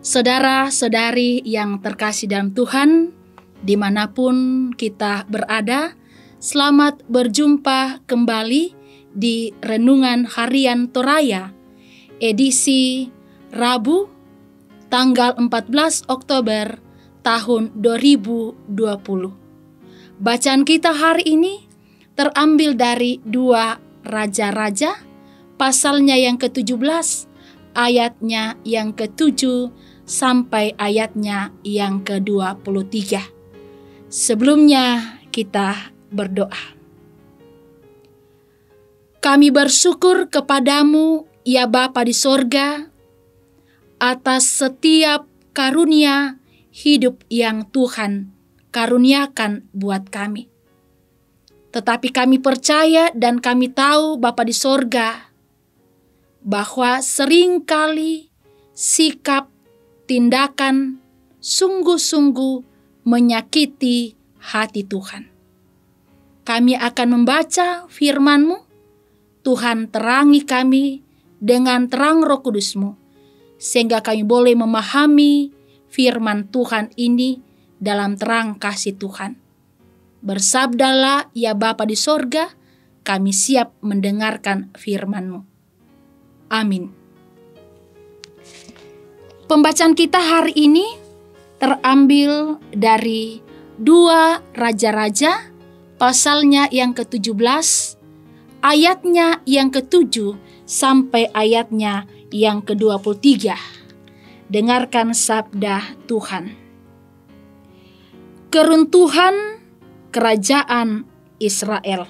Saudara-saudari yang terkasih dalam Tuhan, dimanapun kita berada, selamat berjumpa kembali di Renungan Harian Toraya, edisi Rabu, tanggal 14 Oktober tahun 2020. Bacaan kita hari ini terambil dari 2 Raja-Raja, pasalnya yang ke-17, ayatnya yang ke-7, sampai ayatnya yang ke-23. Sebelumnya kita berdoa. Kami bersyukur kepadamu, ya Bapa di sorga, atas setiap karunia hidup yang Tuhan karuniakan buat kami. Tetapi kami percaya dan kami tahu Bapa di sorga, bahwa seringkali sikap tindakan sungguh-sungguh menyakiti hati Tuhan. Kami akan membaca firman-Mu. Tuhan, terangi kami dengan terang Roh Kudus-Mu, sehingga kami boleh memahami firman Tuhan ini dalam terang kasih Tuhan. Bersabdalah ya Bapa di sorga, kami siap mendengarkan firman-Mu. Amin. Pembacaan kita hari ini terambil dari 2 Raja-Raja, pasalnya yang ke-17, ayatnya yang ke-7 sampai ayatnya yang ke-23. Dengarkan sabda Tuhan. Keruntuhan kerajaan Israel.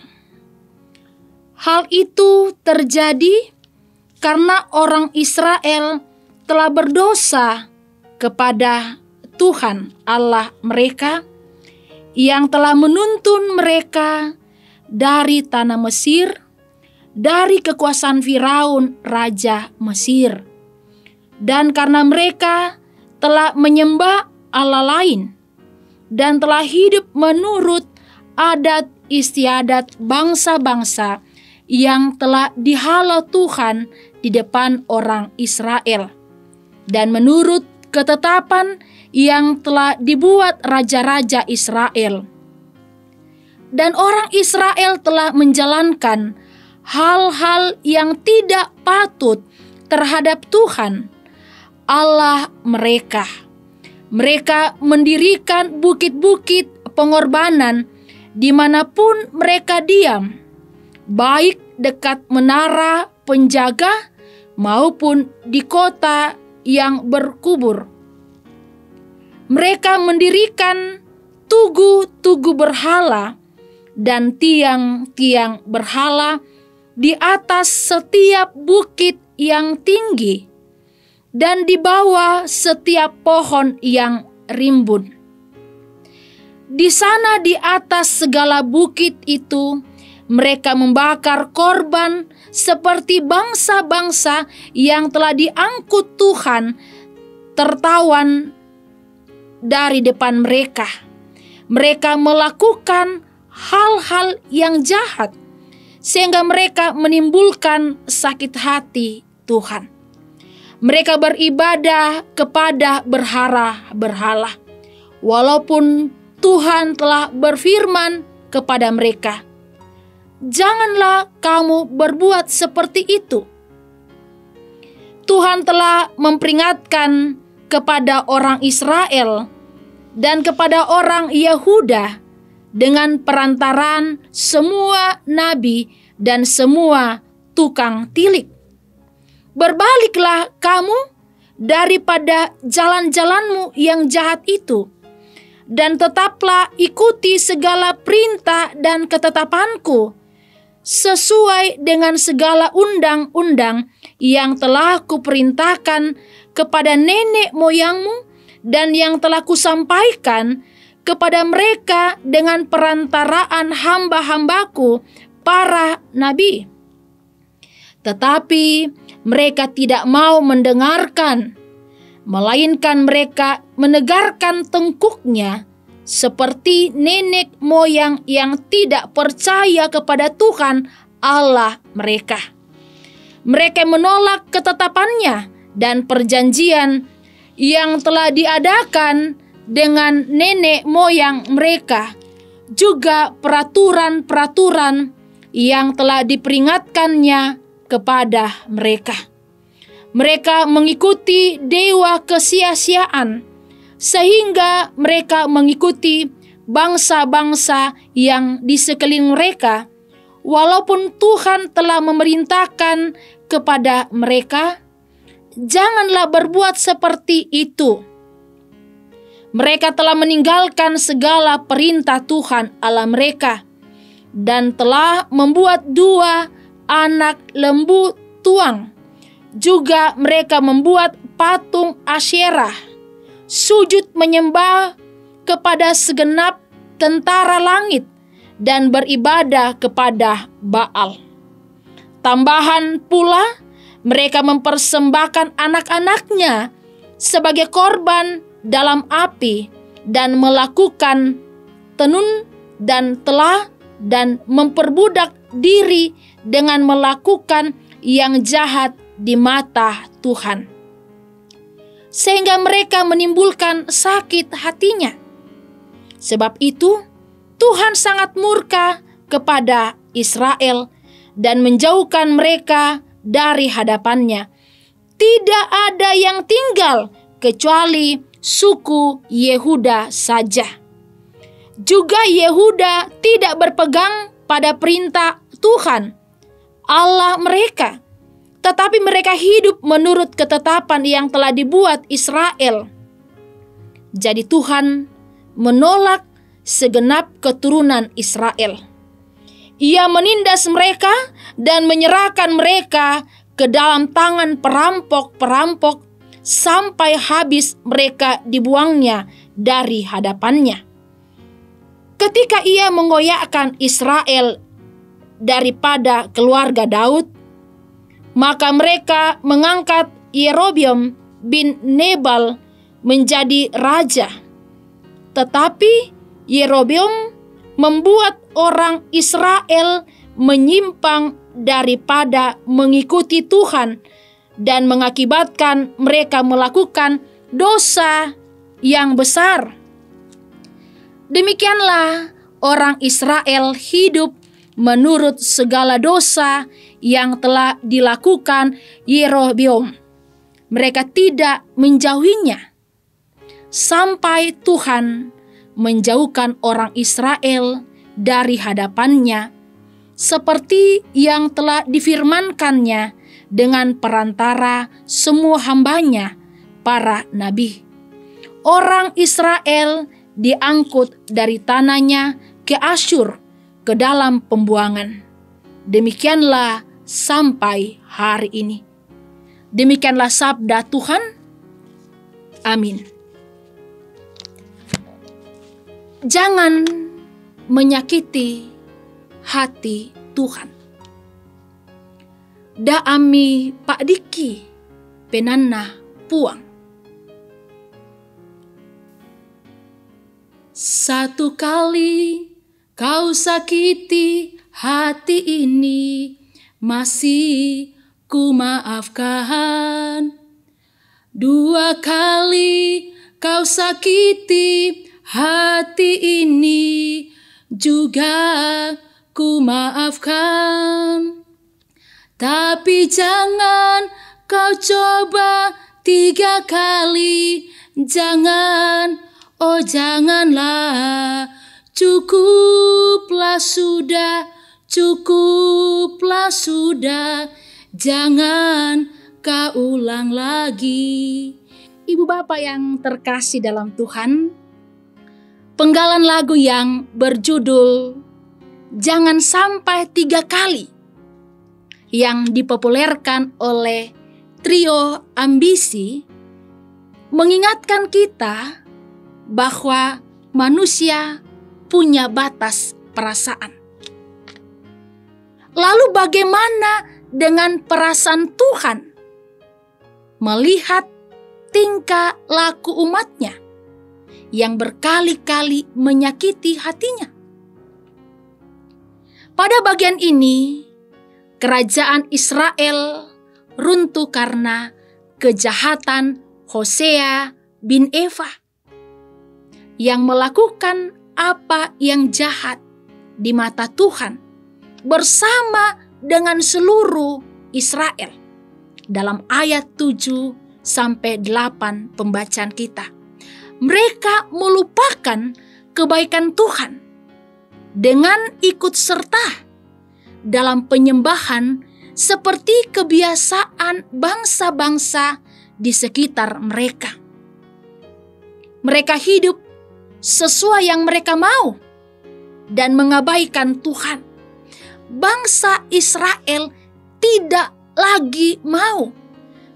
Hal itu terjadi karena orang Israel telah berdosa kepada Tuhan Allah mereka yang telah menuntun mereka dari tanah Mesir, dari kekuasaan Firaun raja Mesir. Dan karena mereka telah menyembah Allah lain dan telah hidup menurut adat istiadat bangsa-bangsa yang telah dihalau Tuhan di depan orang Israel, dan menurut ketetapan yang telah dibuat raja-raja Israel. Dan orang Israel telah menjalankan hal-hal yang tidak patut terhadap Tuhan Allah mereka. Mereka mendirikan bukit-bukit pengorbanan dimanapun mereka diam, baik dekat menara penjaga maupun di kota yang berkubur. Mereka mendirikan tugu-tugu berhala dan tiang-tiang berhala di atas setiap bukit yang tinggi dan di bawah setiap pohon yang rimbun. Di sana di atas segala bukit itu mereka membakar korban seperti bangsa-bangsa yang telah diangkut Tuhan tertawan dari depan mereka. Mereka melakukan hal-hal yang jahat sehingga mereka menimbulkan sakit hati Tuhan. Mereka beribadah kepada berhala, walaupun Tuhan telah berfirman kepada mereka, "Janganlah kamu berbuat seperti itu." Tuhan telah memperingatkan kepada orang Israel dan kepada orang Yehuda dengan perantaraan semua nabi dan semua tukang tilik. "Berbaliklah kamu daripada jalan-jalanmu yang jahat itu, dan tetaplah ikuti segala perintah dan ketetapanku, sesuai dengan segala undang-undang yang telah kuperintahkan kepada nenek moyangmu dan yang telah kusampaikan kepada mereka dengan perantaraan hamba-hambaku para nabi." Tetapi mereka tidak mau mendengarkan, melainkan mereka menegarkan tengkuknya seperti nenek moyang yang tidak percaya kepada Tuhan Allah mereka. Mereka menolak ketetapannya dan perjanjian yang telah diadakan dengan nenek moyang mereka, juga peraturan-peraturan yang telah diperingatkannya kepada mereka. Mereka mengikuti dewa kesia-siaan, sehingga mereka mengikuti bangsa-bangsa yang di sekeliling mereka, walaupun Tuhan telah memerintahkan kepada mereka, janganlah berbuat seperti itu. Mereka telah meninggalkan segala perintah Tuhan Allah mereka dan telah membuat 2 anak lembu tuang. Juga mereka membuat patung Asyerah, sujud menyembah kepada segenap tentara langit dan beribadah kepada Baal. Tambahan pula, mereka mempersembahkan anak-anaknya sebagai korban dalam api dan melakukan tenun dan telah dan memperbudak diri dengan melakukan yang jahat di mata Tuhan, sehingga mereka menimbulkan sakit hatinya. Sebab itu Tuhan sangat murka kepada Israel dan menjauhkan mereka dari hadapannya. Tidak ada yang tinggal kecuali suku Yehuda saja. Juga Yehuda tidak berpegang pada perintah Tuhan Allah mereka, tetapi mereka hidup menurut ketetapan yang telah dibuat Israel. Jadi Tuhan menolak segenap keturunan Israel. Ia menindas mereka dan menyerahkan mereka ke dalam tangan perampok-perampok sampai habis mereka dibuangnya dari hadapannya. Ketika ia mengoyakkan Israel daripada keluarga Daud, maka mereka mengangkat Yerobeam bin Nebal menjadi raja. Tetapi Yerobeam membuat orang Israel menyimpang daripada mengikuti Tuhan dan mengakibatkan mereka melakukan dosa yang besar. Demikianlah orang Israel hidup menurut segala dosa yang telah dilakukan Yerobeam. Mereka tidak menjauhinya sampai Tuhan menjauhkan orang Israel dari hadapannya, seperti yang telah difirmankannya dengan perantara semua hambanya, para nabi. Orang Israel diangkut dari tanahnya ke Asyur, ke dalam pembuangan. Demikianlah sampai hari ini. Demikianlah sabda Tuhan. Amin. Jangan menyakiti hati Tuhan. Daami Pak Diki penanna puang. Satu kali kau sakiti hati ini, masih ku maafkan. 2 kali kau sakiti hati ini, juga ku maafkan. Tapi jangan kau coba 3 kali, jangan, oh janganlah. Cukuplah sudah, cukuplah sudah, jangan kau ulang lagi. Ibu bapak yang terkasih dalam Tuhan, penggalan lagu yang berjudul Jangan Sampai 3 Kali yang dipopulerkan oleh Trio Ambisi mengingatkan kita bahwa manusia punya batas perasaan. Lalu bagaimana dengan perasaan Tuhan melihat tingkah laku umatnya yang berkali-kali menyakiti hatinya? Pada bagian ini, kerajaan Israel runtuh karena kejahatan Hosea bin Eva yang melakukan apa yang jahat di mata Tuhan bersama dengan seluruh Israel. Dalam ayat 7 sampai 8 pembacaan kita, mereka melupakan kebaikan Tuhan dengan ikut serta dalam penyembahan seperti kebiasaan bangsa-bangsa di sekitar mereka. Mereka hidup sesuai yang mereka mau dan mengabaikan Tuhan. Bangsa Israel tidak lagi mau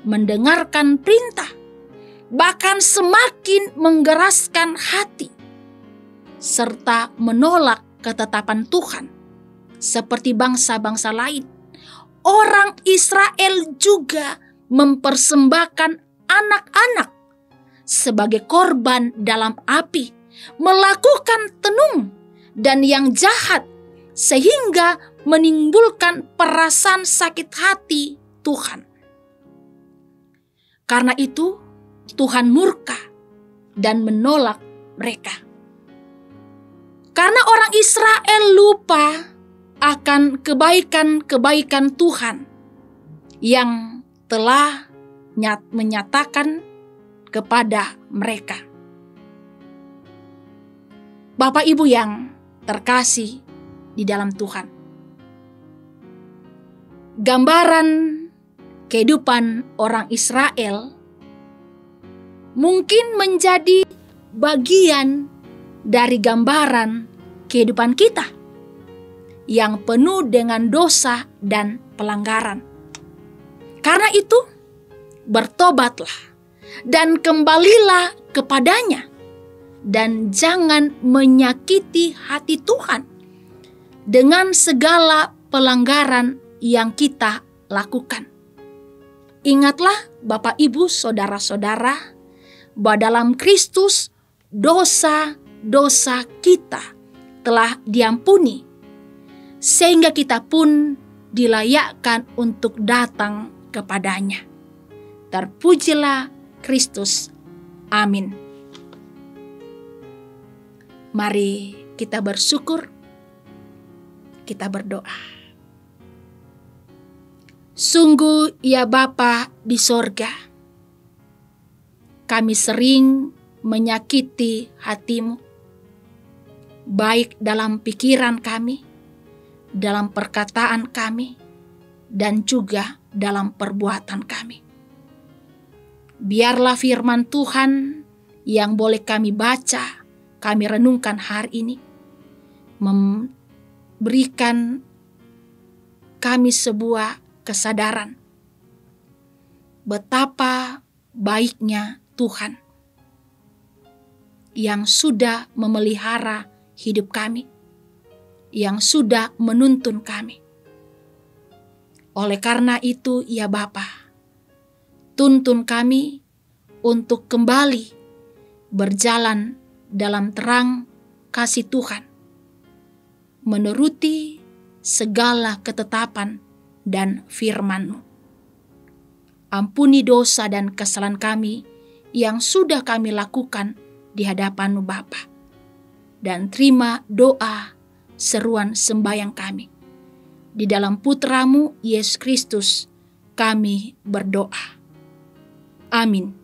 mendengarkan perintah, bahkan semakin menggeraskan hati, serta menolak ketetapan Tuhan. Seperti bangsa-bangsa lain, orang Israel juga mempersembahkan anak-anak sebagai korban dalam api, melakukan tenung dan yang jahat, sehingga menimbulkan perasaan sakit hati Tuhan. Karena itu, Tuhan murka dan menolak mereka. Karena orang Israel lupa akan kebaikan-kebaikan Tuhan yang telah menyatakan kepada mereka. Bapak Ibu yang terkasih di dalam Tuhan, gambaran kehidupan orang Israel mungkin menjadi bagian dari gambaran kehidupan kita yang penuh dengan dosa dan pelanggaran. Karena itu, bertobatlah dan kembalilah kepadanya, dan jangan menyakiti hati Tuhan dengan segala pelanggaran yang kita lakukan. Ingatlah Bapak Ibu saudara-saudara, bahwa dalam Kristus dosa-dosa kita telah diampuni, sehingga kita pun dilayakkan untuk datang kepadanya. Terpujilah Kristus. Amin. Mari kita bersyukur, kita berdoa. Sungguh ya Bapa di sorga, kami sering menyakiti hati-Mu, baik dalam pikiran kami, dalam perkataan kami, dan juga dalam perbuatan kami. Biarlah firman Tuhan yang boleh kami baca, kami renungkan hari ini, memberikan kami sebuah kesadaran betapa baiknya Tuhan yang sudah memelihara hidup kami, yang sudah menuntun kami. Oleh karena itu, ya Bapa, tuntun kami untuk kembali berjalan dalam terang kasih Tuhan, menuruti segala ketetapan dan firman-Mu. Ampuni dosa dan kesalahan kami yang sudah kami lakukan di hadapan-Mu Bapa, dan terima doa seruan sembahyang kami. Di dalam Putra-Mu Yesus Kristus kami berdoa. Amin.